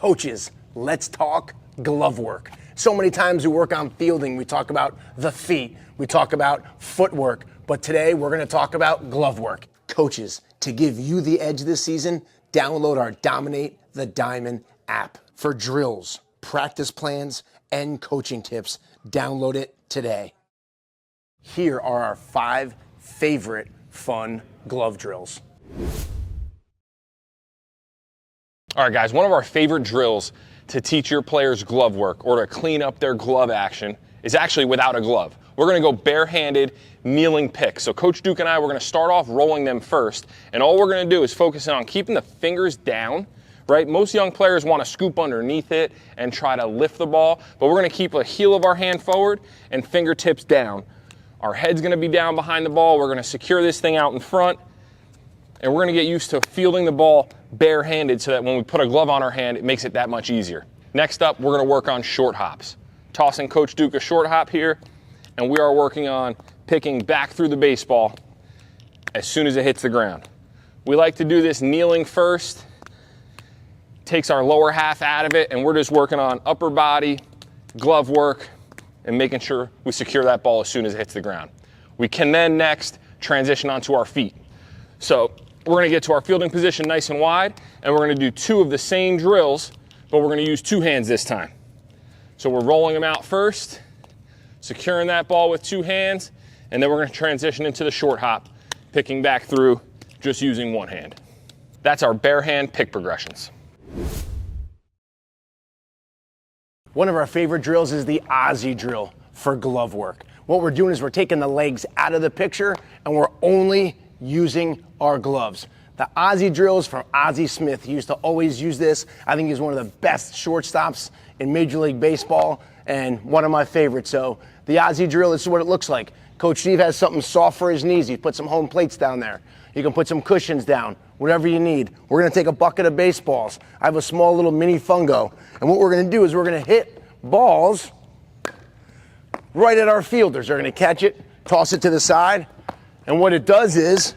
Coaches, let's talk glove work. So many times we work on fielding, we talk about the feet, we talk about footwork, but today we're gonna talk about glove work. Coaches, to give you the edge this season, download our Dominate the Diamond app. For drills, practice plans, and coaching tips, download it today. Here are our 5 favorite fun glove drills. All right, guys, one of our favorite drills to teach your players glove work or to clean up their glove action is actually without a glove. We're gonna go barehanded kneeling picks. So Coach Duke and I, we're gonna start off rolling them first, and all we're gonna do is focus on keeping the fingers down, right? Most young players wanna scoop underneath it and try to lift the ball, but we're gonna keep the heel of our hand forward and fingertips down. Our head's gonna be down behind the ball. We're gonna secure this thing out in front, and we're gonna get used to fielding the ball barehanded so that when we put a glove on our hand, it makes it that much easier. Next up, we're gonna work on short hops. Tossing Coach Duke a short hop here, and we are working on picking back through the baseball as soon as it hits the ground. We like to do this kneeling first, takes our lower half out of it, and we're just working on upper body, glove work, and making sure we secure that ball as soon as it hits the ground. We can then next transition onto our feet. So we're gonna get to our fielding position nice and wide, and we're gonna do 2 of the same drills, but we're gonna use 2 hands this time. So we're rolling them out first, securing that ball with 2 hands, and then we're gonna transition into the short hop, picking back through just using 1 hand. That's our bare hand pick progressions. One of our favorite drills is the Ozzie Drill for glove work. What we're doing is we're taking the legs out of the picture and we're only using our gloves. The Ozzie Drills from Ozzie Smith. He used to always use this. I think he's one of the best shortstops in Major League Baseball and one of my favorites. So the Ozzie Drill, this is what it looks like. Coach Steve has something soft for his knees. He put some home plates down there. You can put some cushions down, whatever you need. We're gonna take a bucket of baseballs. I have a small little mini fungo. And what we're gonna do is we're gonna hit balls right at our fielders. They're gonna catch it, toss it to the side. And what it does is,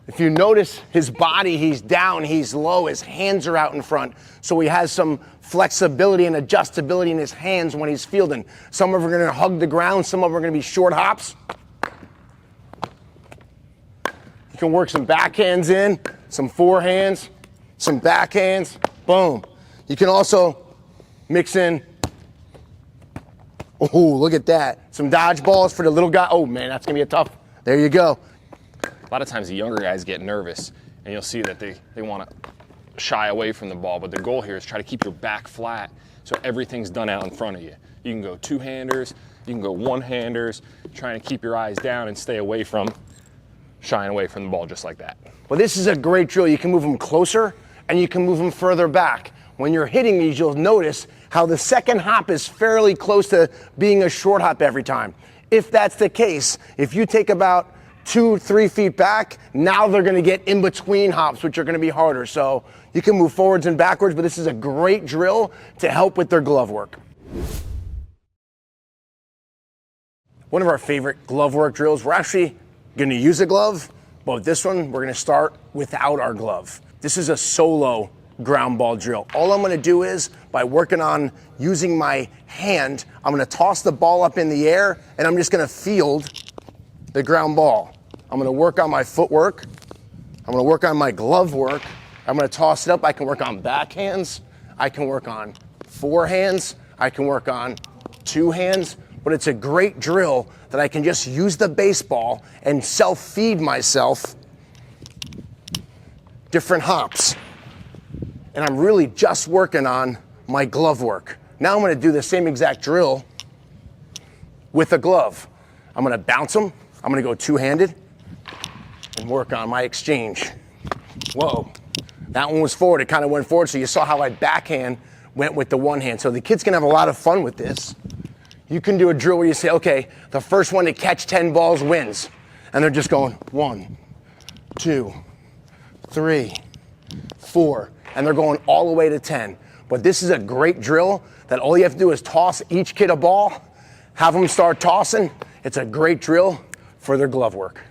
if you notice his body, he's down, he's low, his hands are out in front. So he has some flexibility and adjustability in his hands when he's fielding. Some of them are gonna hug the ground, some of them are gonna be short hops. You can work some backhands in, some forehands, some backhands, boom. You can also mix in, oh, look at that. Some dodgeballs for the little guy. Oh man, that's gonna be a tough, there you go. A lot of times the younger guys get nervous, and you'll see that they want to shy away from the ball, but the goal here is try to keep your back flat so everything's done out in front of you. You can go 2-handers, you can go 1-handers, trying to keep your eyes down and stay away from shying away from the ball just like that. Well, this is a great drill. You can move them closer and you can move them further back. When you're hitting these, you'll notice how the second hop is fairly close to being a short hop every time. If that's the case, if you take about 2-3 feet back, now they're gonna get in between hops, which are gonna be harder. So you can move forwards and backwards, but this is a great drill to help with their glove work. One of our favorite glove work drills, we're actually gonna use a glove, but with this one, we're gonna start without our glove. This is a solo ground ball drill. All I'm gonna do is, by working on using my hand, I'm gonna toss the ball up in the air, and I'm just gonna field the ground ball. I'm gonna work on my footwork. I'm gonna work on my glove work. I'm gonna toss it up. I can work on backhands. I can work on forehands. I can work on 2 hands. But it's a great drill that I can just use the baseball and self-feed myself different hops. And I'm really just working on my glove work. Now I'm gonna do the same exact drill with a glove. I'm gonna bounce them. I'm gonna go 2-handed and work on my exchange. Whoa, that one was forward, it kind of went forward, so you saw how my backhand went with the 1 hand. So the kids can have a lot of fun with this. You can do a drill where you say, okay, the first one to catch 10 balls wins. And they're just going 1, 2, 3, 4, and they're going all the way to 10. But this is a great drill that all you have to do is toss each kid a ball, have them start tossing. It's a great drill for their glove work.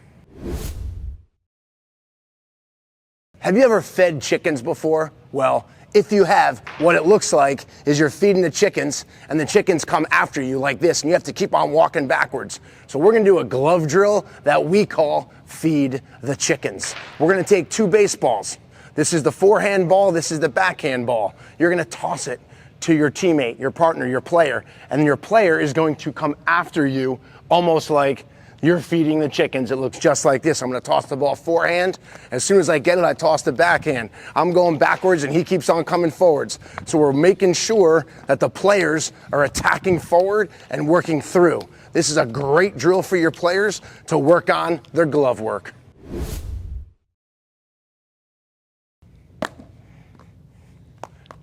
Have you ever fed chickens before? Well, if you have, what it looks like is you're feeding the chickens and the chickens come after you like this and you have to keep on walking backwards. So we're gonna do a glove drill that we call feed the chickens. We're gonna take 2 baseballs. This is the forehand ball, this is the backhand ball. You're gonna toss it to your teammate, your partner, your player, and your player is going to come after you almost like you're feeding the chickens. It looks just like this. I'm gonna toss the ball forehand. As soon as I get it, I toss the backhand. I'm going backwards and he keeps on coming forwards. So we're making sure that the players are attacking forward and working through. This is a great drill for your players to work on their glove work.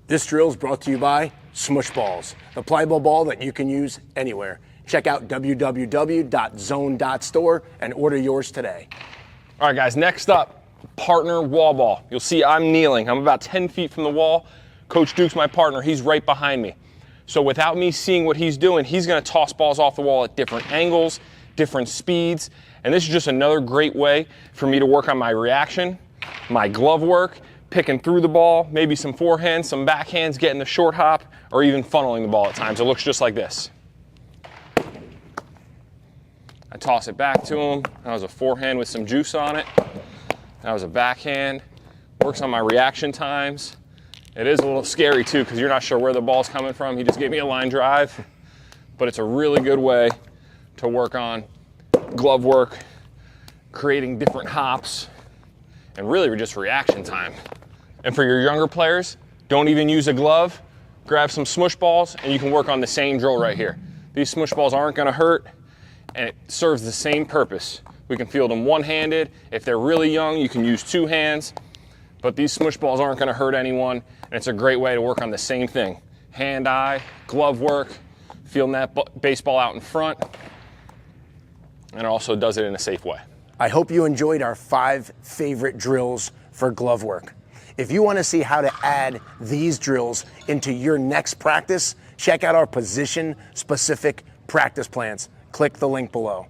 This drill is brought to you by Smush Balls, the pliable ball that you can use anywhere. Check out www.zone.store and order yours today. All right, guys, next up, partner wall ball. You'll see I'm kneeling. I'm about 10 feet from the wall. Coach Duke's my partner. He's right behind me. So without me seeing what he's doing, he's going to toss balls off the wall at different angles, different speeds. And this is just another great way for me to work on my reaction, my glove work, picking through the ball, maybe some forehands, some backhands, getting the short hop, or even funneling the ball at times. It looks just like this. I toss it back to him. That was a forehand with some juice on it. That was a backhand. Works on my reaction times. It is a little scary too because you're not sure where the ball's coming from. He just gave me a line drive. But it's a really good way to work on glove work, creating different hops, and really just reaction time. And for your younger players, don't even use a glove. Grab some smush balls and you can work on the same drill right here. These smush balls aren't gonna hurt, and it serves the same purpose. We can field them one-handed. If they're really young, you can use 2 hands, but these smush balls aren't gonna hurt anyone, and it's a great way to work on the same thing. Hand-eye, glove work, fielding that baseball out in front, and it also does it in a safe way. I hope you enjoyed our 5 favorite drills for glove work. If you want to see how to add these drills into your next practice, check out our position-specific practice plans. Click the link below.